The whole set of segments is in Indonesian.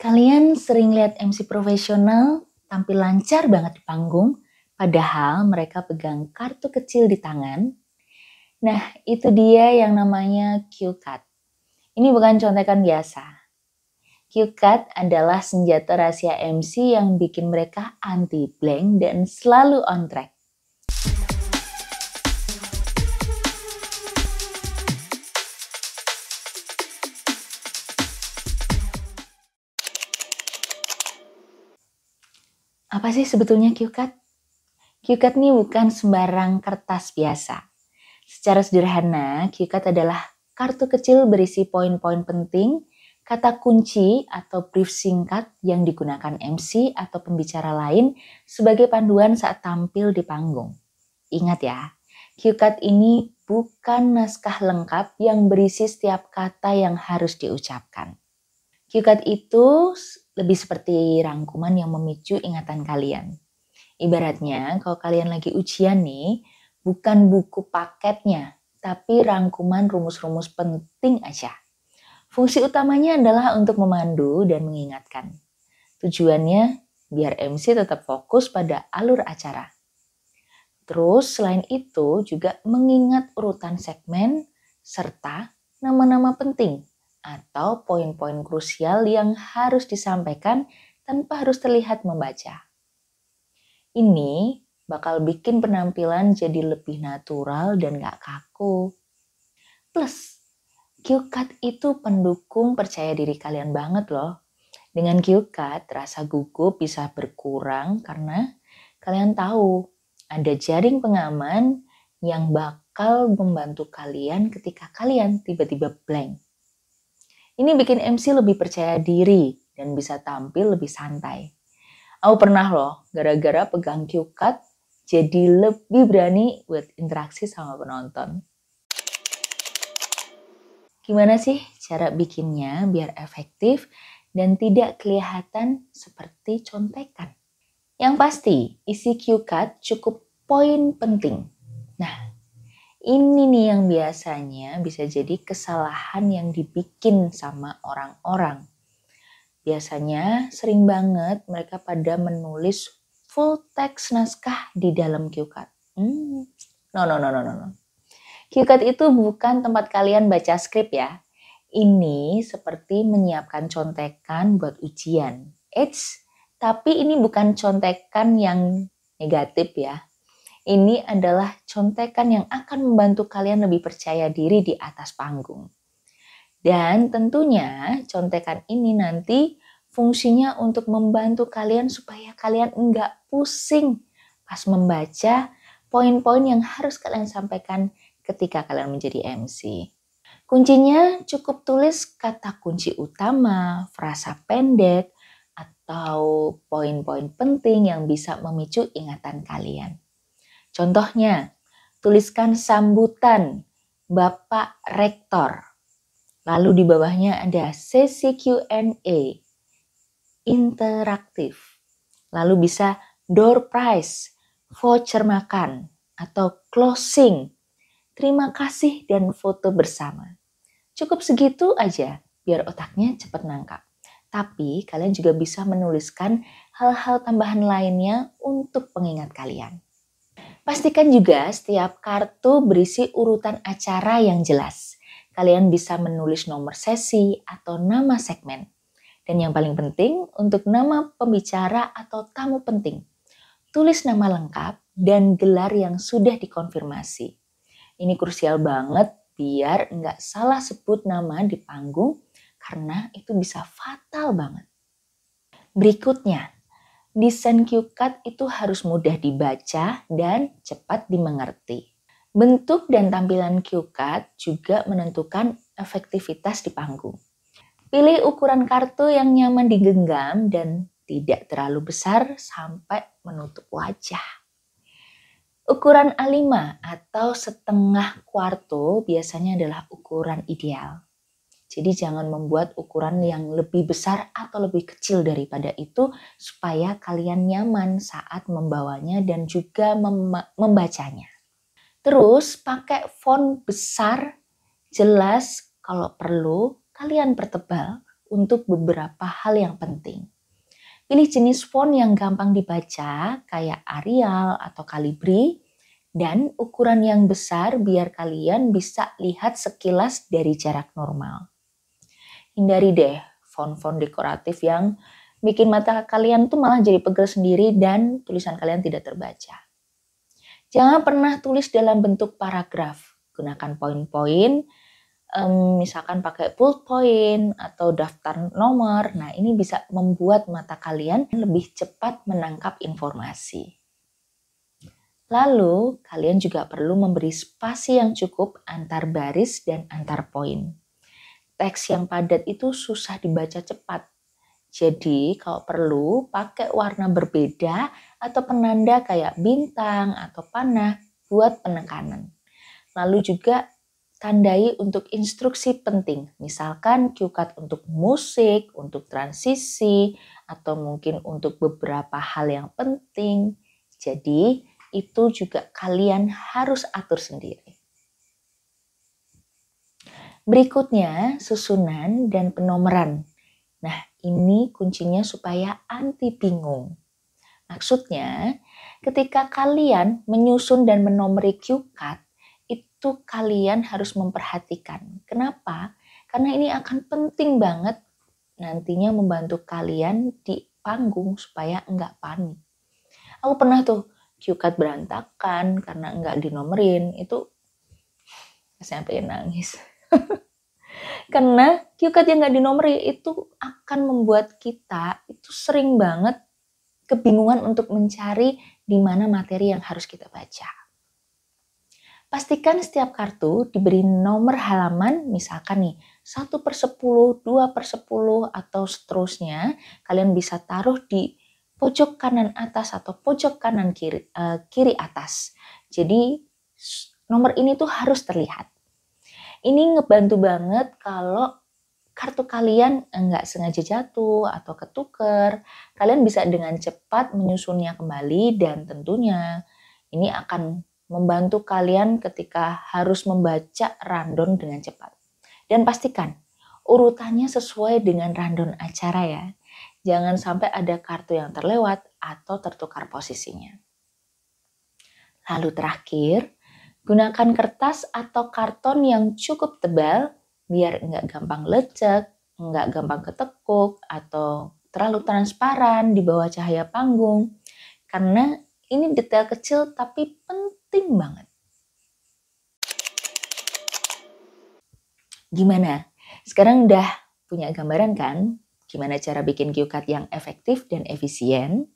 Kalian sering lihat MC profesional tampil lancar banget di panggung, padahal mereka pegang kartu kecil di tangan. Nah, itu dia yang namanya cue card. Ini bukan contekan biasa. Cue card adalah senjata rahasia MC yang bikin mereka anti blank dan selalu on track. Apa sih sebetulnya cue card? Cue card ini bukan sembarang kertas biasa. Secara sederhana, cue card adalah kartu kecil berisi poin-poin penting, kata kunci atau brief singkat yang digunakan MC atau pembicara lain sebagai panduan saat tampil di panggung. Ingat ya, cue card ini bukan naskah lengkap yang berisi setiap kata yang harus diucapkan. Cue card itu lebih seperti rangkuman yang memicu ingatan kalian. Ibaratnya kalau kalian lagi ujian nih, bukan buku paketnya, tapi rangkuman rumus-rumus penting aja. Fungsi utamanya adalah untuk memandu dan mengingatkan. Tujuannya biar MC tetap fokus pada alur acara. Terus selain itu juga mengingat urutan segmen serta nama-nama penting atau poin-poin krusial yang harus disampaikan tanpa harus terlihat membaca. Ini bakal bikin penampilan jadi lebih natural dan gak kaku. Plus, cue card itu pendukung percaya diri kalian banget loh. Dengan cue card, rasa gugup bisa berkurang karena kalian tahu ada jaring pengaman yang bakal membantu kalian ketika kalian tiba-tiba blank. Ini bikin MC lebih percaya diri dan bisa tampil lebih santai. Aku pernah loh, gara-gara pegang cue card, jadi lebih berani buat interaksi sama penonton. Gimana sih cara bikinnya biar efektif dan tidak kelihatan seperti contekan? Yang pasti, isi cue card cukup poin penting. Nah, ini nih yang biasanya bisa jadi kesalahan yang dibikin sama orang-orang. Biasanya sering banget mereka pada menulis full text naskah di dalam cue card. No. Cue card itu bukan tempat kalian baca skrip ya. Ini seperti menyiapkan contekan buat ujian. Tapi ini bukan contekan yang negatif ya. Ini adalah contekan yang akan membantu kalian lebih percaya diri di atas panggung. Dan tentunya contekan ini nanti fungsinya untuk membantu kalian supaya kalian enggak pusing pas membaca poin-poin yang harus kalian sampaikan ketika kalian menjadi MC. Kuncinya cukup tulis kata kunci utama, frasa pendek, atau poin-poin penting yang bisa memicu ingatan kalian. Contohnya, tuliskan sambutan Bapak Rektor. Lalu di bawahnya ada sesi Q&A, interaktif. Lalu bisa door prize, voucher makan, atau closing, terima kasih dan foto bersama. Cukup segitu aja biar otaknya cepat nangkap. Tapi kalian juga bisa menuliskan hal-hal tambahan lainnya untuk pengingat kalian. Pastikan juga setiap kartu berisi urutan acara yang jelas. Kalian bisa menulis nomor sesi atau nama segmen. Dan yang paling penting untuk nama pembicara atau tamu penting. Tulis nama lengkap dan gelar yang sudah dikonfirmasi. Ini krusial banget biar nggak salah sebut nama di panggung karena itu bisa fatal banget. Berikutnya, desain cue card itu harus mudah dibaca dan cepat dimengerti. Bentuk dan tampilan cue card juga menentukan efektivitas di panggung. Pilih ukuran kartu yang nyaman digenggam dan tidak terlalu besar sampai menutup wajah. Ukuran A5 atau setengah kuarto biasanya adalah ukuran ideal. Jadi jangan membuat ukuran yang lebih besar atau lebih kecil daripada itu supaya kalian nyaman saat membawanya dan juga membacanya. Terus pakai font besar, jelas, kalau perlu kalian pertebal untuk beberapa hal yang penting. Pilih jenis font yang gampang dibaca kayak Arial atau Calibri dan ukuran yang besar biar kalian bisa lihat sekilas dari jarak normal. Hindari deh font-font dekoratif yang bikin mata kalian tuh malah jadi pegel sendiri dan tulisan kalian tidak terbaca. Jangan pernah tulis dalam bentuk paragraf. Gunakan poin-poin, misalkan pakai bullet point atau daftar nomor. Nah, ini bisa membuat mata kalian lebih cepat menangkap informasi. Lalu, kalian juga perlu memberi spasi yang cukup antar baris dan antar poin. Teks yang padat itu susah dibaca cepat. Jadi kalau perlu pakai warna berbeda atau penanda kayak bintang atau panah buat penekanan. Lalu juga tandai untuk instruksi penting, misalkan cue card untuk musik, untuk transisi, atau mungkin untuk beberapa hal yang penting. Jadi itu juga kalian harus atur sendiri. Berikutnya susunan dan penomoran. Nah, ini kuncinya supaya anti bingung. Maksudnya, ketika kalian menyusun dan menomori cue card, itu kalian harus memperhatikan. Kenapa? Karena ini akan penting banget nantinya membantu kalian di panggung supaya enggak panik. Aku pernah tuh cue card berantakan karena enggak dinomerin, itu sampai nangis. Karena cue card yang nggak dinomori itu akan membuat kita itu sering banget kebingungan untuk mencari di mana materi yang harus kita baca. Pastikan setiap kartu diberi nomor halaman, misalkan nih 1/10, 2/10 atau seterusnya. Kalian bisa taruh di pojok kanan atas atau pojok kanan kiri atas. Jadi nomor ini tuh harus terlihat. Ini ngebantu banget kalau kartu kalian nggak sengaja jatuh atau ketuker. Kalian bisa dengan cepat menyusunnya kembali dan tentunya ini akan membantu kalian ketika harus membaca rundown dengan cepat. Dan pastikan urutannya sesuai dengan rundown acara ya. Jangan sampai ada kartu yang terlewat atau tertukar posisinya. Lalu terakhir, gunakan kertas atau karton yang cukup tebal biar nggak gampang lecek, nggak gampang ketekuk, atau terlalu transparan di bawah cahaya panggung. Karena ini detail kecil tapi penting banget. Gimana? Sekarang udah punya gambaran kan? Gimana cara bikin cue card yang efektif dan efisien?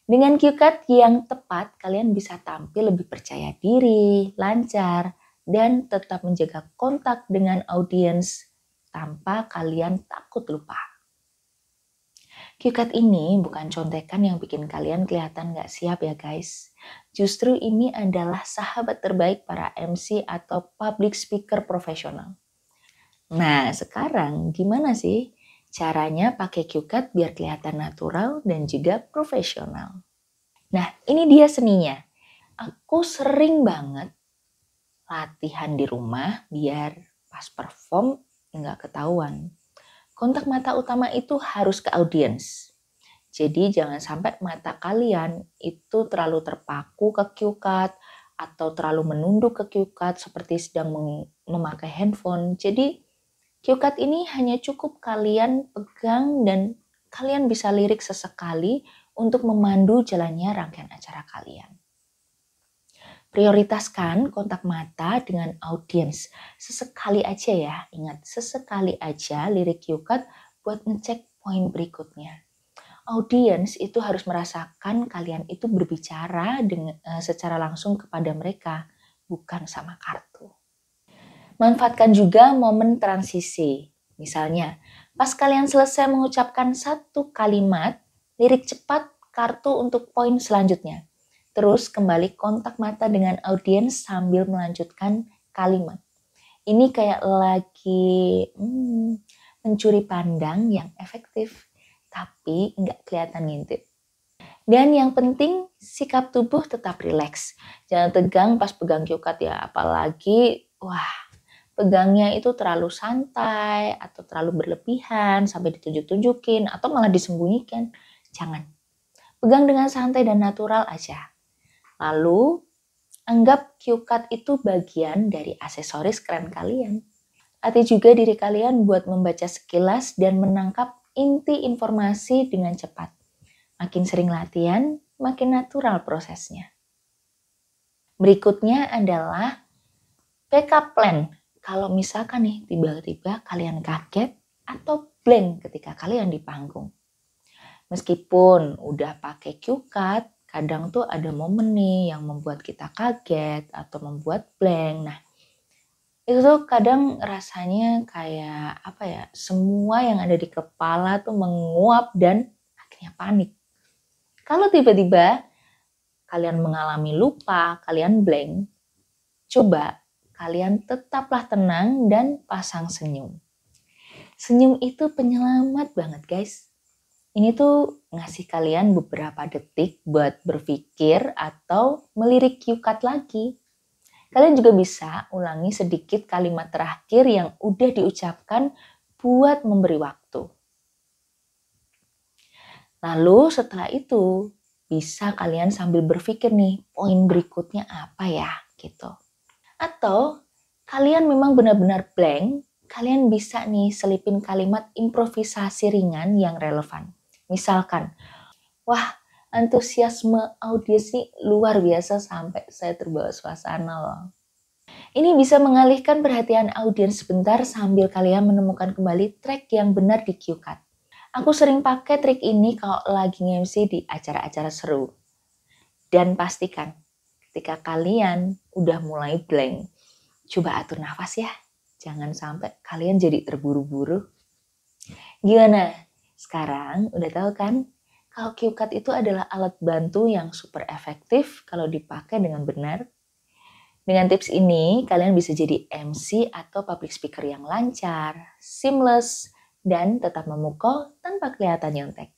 Dengan cue card yang tepat, kalian bisa tampil lebih percaya diri, lancar, dan tetap menjaga kontak dengan audiens tanpa kalian takut lupa. Cue card ini bukan contekan yang bikin kalian kelihatan gak siap ya guys. Justru ini adalah sahabat terbaik para MC atau public speaker profesional. Nah, sekarang gimana sih caranya pakai cue card biar kelihatan natural dan juga profesional? Nah, ini dia seninya. Aku sering banget latihan di rumah biar pas perform nggak ketahuan. Kontak mata utama itu harus ke audiens. Jadi jangan sampai mata kalian itu terlalu terpaku ke cue card atau terlalu menunduk ke cue card seperti sedang memakai handphone. Jadi cue card ini hanya cukup kalian pegang dan kalian bisa lirik sesekali untuk memandu jalannya rangkaian acara kalian. Prioritaskan kontak mata dengan audiens. Sesekali aja ya, ingat sesekali aja lirik cue card buat ngecek poin berikutnya. Audiens itu harus merasakan kalian itu berbicara secara langsung kepada mereka, bukan sama kartu. Manfaatkan juga momen transisi. Misalnya, pas kalian selesai mengucapkan satu kalimat, lirik cepat kartu untuk poin selanjutnya. Terus kembali kontak mata dengan audiens sambil melanjutkan kalimat. Ini kayak lagi mencuri pandang yang efektif, tapi nggak kelihatan ngintip. Dan yang penting, sikap tubuh tetap rileks. Jangan tegang pas pegang cue card ya, apalagi pegangnya itu terlalu santai atau terlalu berlebihan sampai ditunjuk-tunjukin atau malah disembunyikan. Jangan. Pegang dengan santai dan natural aja. Lalu, anggap cue card itu bagian dari aksesoris keren kalian. Latih juga diri kalian buat membaca sekilas dan menangkap inti informasi dengan cepat. Makin sering latihan, makin natural prosesnya. Berikutnya adalah backup plan. Kalau misalkan nih tiba-tiba kalian kaget atau blank ketika kalian di panggung. Meskipun udah pakai cue card, kadang tuh ada momen nih yang membuat kita kaget atau membuat blank. Nah, itu tuh kadang rasanya kayak semua yang ada di kepala tuh menguap dan akhirnya panik. Kalau tiba-tiba kalian mengalami lupa, kalian blank, coba kalian tetaplah tenang dan pasang senyum. Senyum itu penyelamat banget guys. Ini tuh ngasih kalian beberapa detik buat berpikir atau melirik cue card lagi. Kalian juga bisa ulangi sedikit kalimat terakhir yang udah diucapkan buat memberi waktu. Lalu setelah itu bisa kalian sambil berpikir nih poin berikutnya apa ya gitu. Atau kalian memang benar-benar blank, kalian bisa nih selipin kalimat improvisasi ringan yang relevan. Misalkan, wah antusiasme audiens ini luar biasa sampai saya terbawa suasana loh. Ini bisa mengalihkan perhatian audiens sebentar sambil kalian menemukan kembali track yang benar di cue card. Aku sering pakai trik ini kalau lagi nge-MC di acara-acara seru. Dan pastikan ketika kalian udah mulai blank, coba atur nafas ya. Jangan sampai kalian jadi terburu-buru. Gimana? Sekarang udah tahu kan? Kalau cue card itu adalah alat bantu yang super efektif kalau dipakai dengan benar. Dengan tips ini, kalian bisa jadi MC atau public speaker yang lancar, seamless, dan tetap memukau tanpa kelihatan nyontek.